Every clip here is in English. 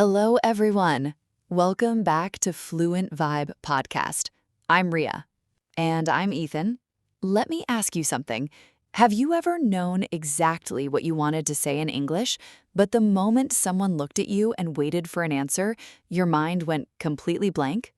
Hello, everyone. Welcome back to Fluent Vibe Podcast. I'm Ria. And I'm Ethan. Let me ask you something. Have you ever known exactly what you wanted to say in English, but the moment someone looked at you and waited for an answer, your mind went completely blank?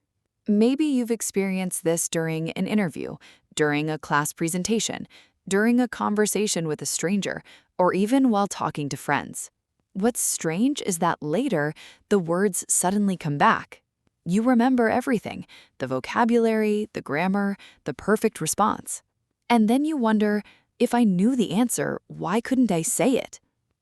Maybe you've experienced this during an interview, during a class presentation, during a conversation with a stranger, or even while talking to friends. What's strange is that later, the words suddenly come back. You remember everything, the vocabulary, the grammar, the perfect response. And then you wonder, if I knew the answer, why couldn't I say it?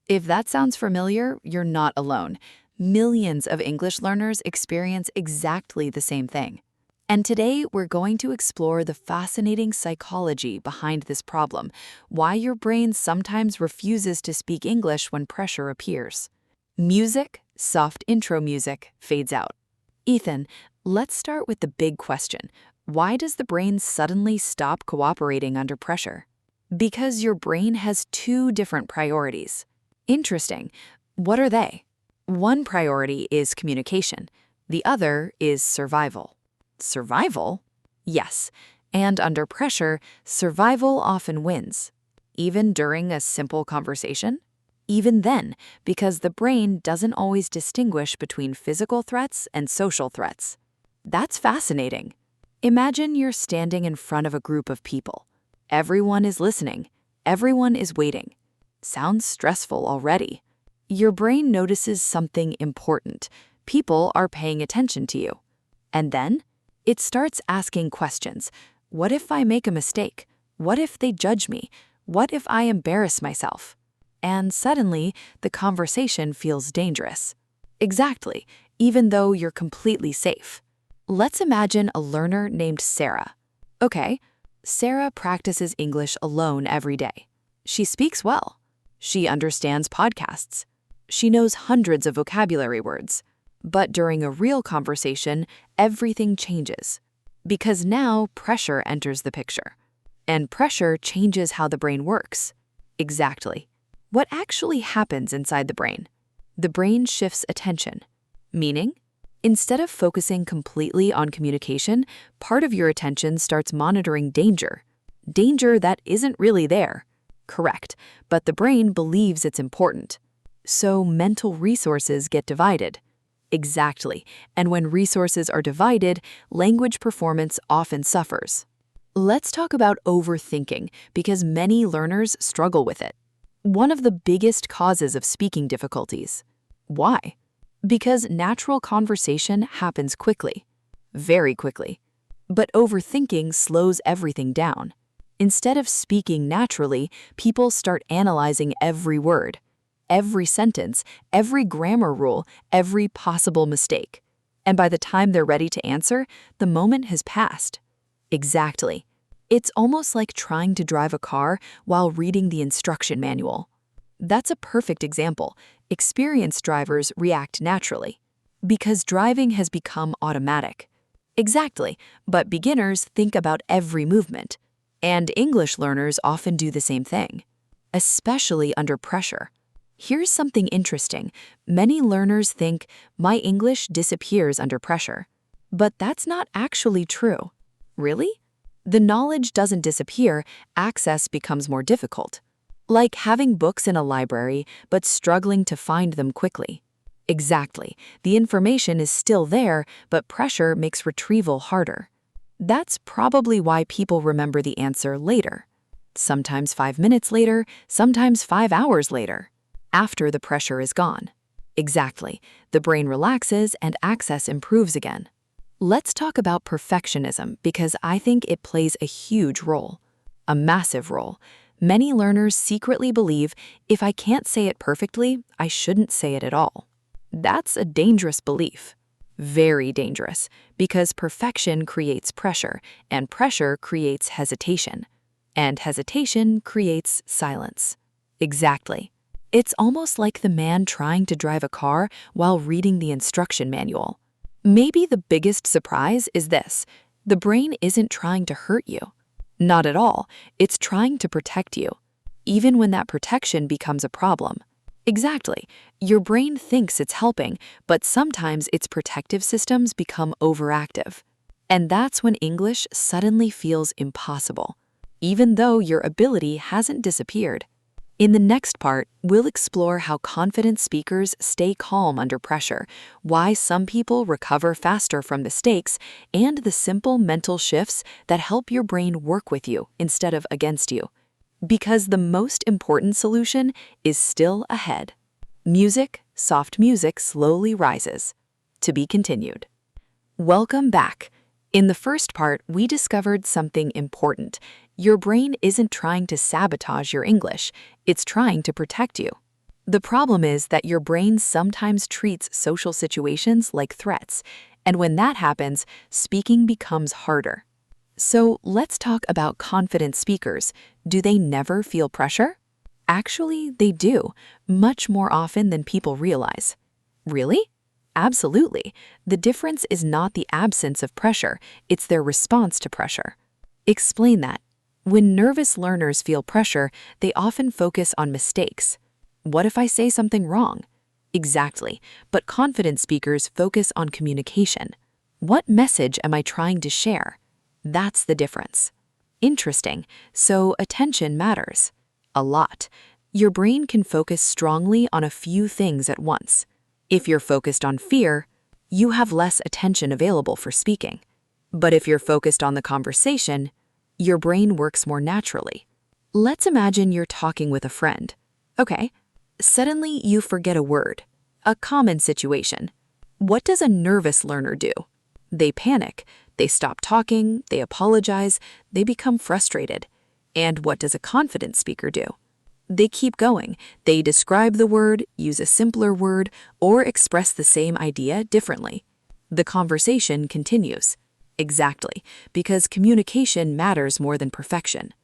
If that sounds familiar, you're not alone. Millions of English learners experience exactly the same thing. And today, we're going to explore the fascinating psychology behind this problem, why your brain sometimes refuses to speak English when pressure appears. Music, soft intro music, fades out. Ethan, let's start with the big question. Why does the brain suddenly stop cooperating under pressure? Because your brain has two different priorities. Interesting. What are they? One priority is communication. The other is survival. Survival? Yes. And under pressure, survival often wins. Even during a simple conversation? Even then, because the brain doesn't always distinguish between physical threats and social threats. That's fascinating. Imagine you're standing in front of a group of people. Everyone is listening. Everyone is waiting. Sounds stressful already. Your brain notices something important. People are paying attention to you. And then, it starts asking questions. What if I make a mistake? What if they judge me? What if I embarrass myself? And suddenly, the conversation feels dangerous. Exactly, even though you're completely safe. Let's imagine a learner named Sarah. Okay, Sarah practices English alone every day. She speaks well. She understands podcasts. She knows hundreds of vocabulary words. But during a real conversation, everything changes. Because now pressure enters the picture. And pressure changes how the brain works. Exactly. What actually happens inside the brain? The brain shifts attention. Meaning, instead of focusing completely on communication, part of your attention starts monitoring danger. Danger that isn't really there. Correct, but the brain believes it's important. So mental resources get divided. Exactly, and when resources are divided, language performance often suffers. Let's talk about overthinking, because many learners struggle with it. One of the biggest causes of speaking difficulties. Why? Because natural conversation happens quickly, very quickly. But overthinking slows everything down. Instead of speaking naturally, people start analyzing every word, every sentence, every grammar rule, every possible mistake. And by the time they're ready to answer, the moment has passed. Exactly. It's almost like trying to drive a car while reading the instruction manual. That's a perfect example. Experienced drivers react naturally because driving has become automatic. Exactly, but beginners think about every movement. And English learners often do the same thing, especially under pressure. Here's something interesting. Many learners think, my English disappears under pressure. But that's not actually true. Really? The knowledge doesn't disappear, access becomes more difficult. Like having books in a library, but struggling to find them quickly. Exactly. The information is still there, but pressure makes retrieval harder. That's probably why people remember the answer later. Sometimes 5 minutes later, sometimes 5 hours later, after the pressure is gone. Exactly. The brain relaxes and access improves again. Let's talk about perfectionism because I think it plays a huge role. A massive role. Many learners secretly believe if I can't say it perfectly, I shouldn't say it at all. That's a dangerous belief. Very dangerous, because perfection creates pressure, and pressure creates hesitation. And hesitation creates silence. Exactly. It's almost like the man trying to drive a car while reading the instruction manual. Maybe the biggest surprise is this. The brain isn't trying to hurt you. Not at all. It's trying to protect you, even when that protection becomes a problem. Exactly. Your brain thinks it's helping, but sometimes its protective systems become overactive. And that's when English suddenly feels impossible, even though your ability hasn't disappeared. In the next part, we'll explore how confident speakers stay calm under pressure, why some people recover faster from mistakes, and the simple mental shifts that help your brain work with you instead of against you. Because the most important solution is still ahead. Soft music slowly rises. To be continued. Welcome back. In the first part, we discovered something important. Your brain isn't trying to sabotage your English, it's trying to protect you. The problem is that your brain sometimes treats social situations like threats, and when that happens, speaking becomes harder. So let's talk about confident speakers. Do they never feel pressure? Actually, they do, much more often than people realize. Really? Absolutely. The difference is not the absence of pressure, it's their response to pressure. Explain that. When nervous learners feel pressure, they often focus on mistakes. What if I say something wrong? Exactly, but confident speakers focus on communication. What message am I trying to share? That's the difference. Interesting. So attention matters. A lot. Your brain can focus strongly on a few things at once. If you're focused on fear, you have less attention available for speaking. But if you're focused on the conversation, your brain works more naturally. Let's imagine you're talking with a friend. Okay. Suddenly you forget a word. A common situation. What does a nervous learner do? They panic. They stop talking, they apologize, they become frustrated. And what does a confident speaker do? They keep going. They describe the word, use a simpler word, or express the same idea differently. The conversation continues. Exactly, because communication matters more than perfection.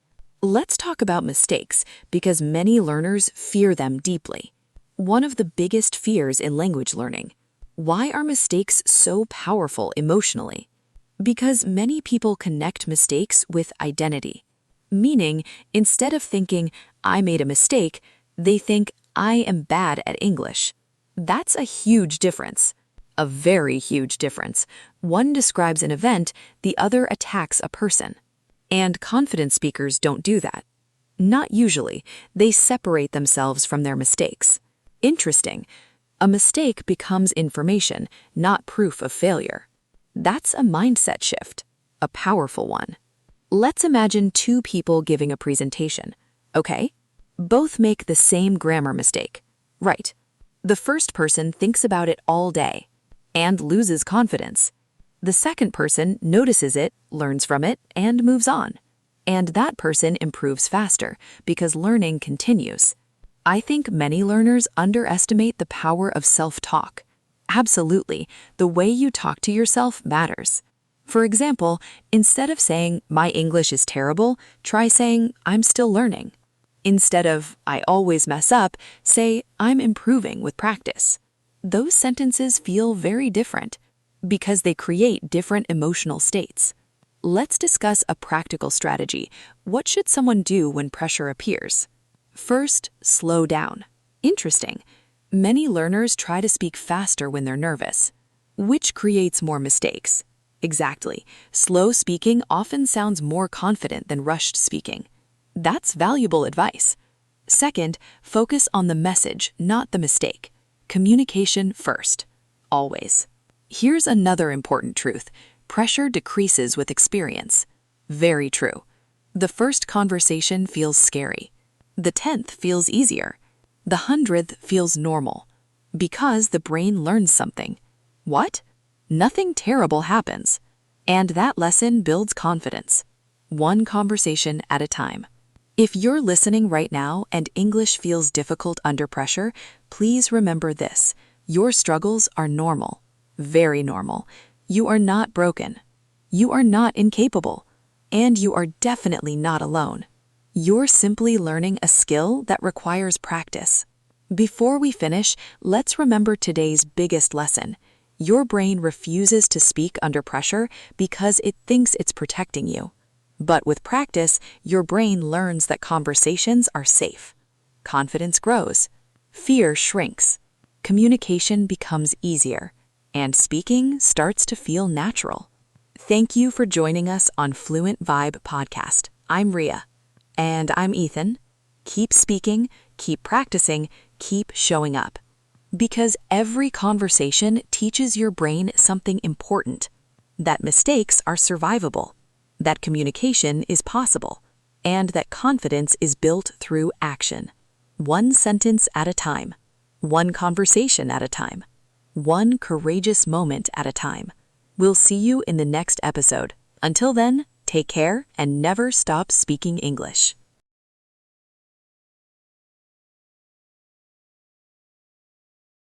Let's talk about mistakes, because many learners fear them deeply. One of the biggest fears in language learning. Why are mistakes so powerful emotionally? Because many people connect mistakes with identity. Meaning, instead of thinking, I made a mistake, they think, I am bad at English. That's a huge difference. A very huge difference. One describes an event, the other attacks a person. And confident speakers don't do that. Not usually. They separate themselves from their mistakes. Interesting. A mistake becomes information, not proof of failure. That's a mindset shift, a powerful one. Let's imagine two people giving a presentation. Okay? Both make the same grammar mistake. Right. The first person thinks about it all day and loses confidence. The second person notices it, learns from it, and moves on. And that person improves faster because learning continues. I think many learners underestimate the power of self-talk. Absolutely, the way you talk to yourself matters. For example, instead of saying, my English is terrible, try saying, I'm still learning. Instead of, I always mess up, say, I'm improving with practice. Those sentences feel very different because they create different emotional states. Let's discuss a practical strategy. What should someone do when pressure appears? First, slow down. Interesting. Many learners try to speak faster when they're nervous, which creates more mistakes. Exactly. Slow speaking often sounds more confident than rushed speaking. That's valuable advice. Second, focus on the message, not the mistake. Communication first. Always. Here's another important truth. Pressure decreases with experience. Very true. The first conversation feels scary. The 10th feels easier. The 100th feels normal. Because the brain learns something. What? Nothing terrible happens. And that lesson builds confidence. One conversation at a time. If you're listening right now and English feels difficult under pressure, please remember this. Your struggles are normal. Very normal. You are not broken. You are not incapable. And you are definitely not alone. You're simply learning a skill that requires practice. Before we finish, let's remember today's biggest lesson. Your brain refuses to speak under pressure because it thinks it's protecting you. But with practice, your brain learns that conversations are safe. Confidence grows. fear shrinks, communication becomes easier, and speaking starts to feel natural. Thank you for joining us on Fluent Vibe Podcast. I'm Rhea. And I'm Ethan. Keep speaking, keep practicing, keep showing up. Because every conversation teaches your brain something important. That mistakes are survivable, that communication is possible, and that confidence is built through action. One sentence at a time, one conversation at a time, one courageous moment at a time. We'll see you in the next episode. Until then, take care and never stop speaking English.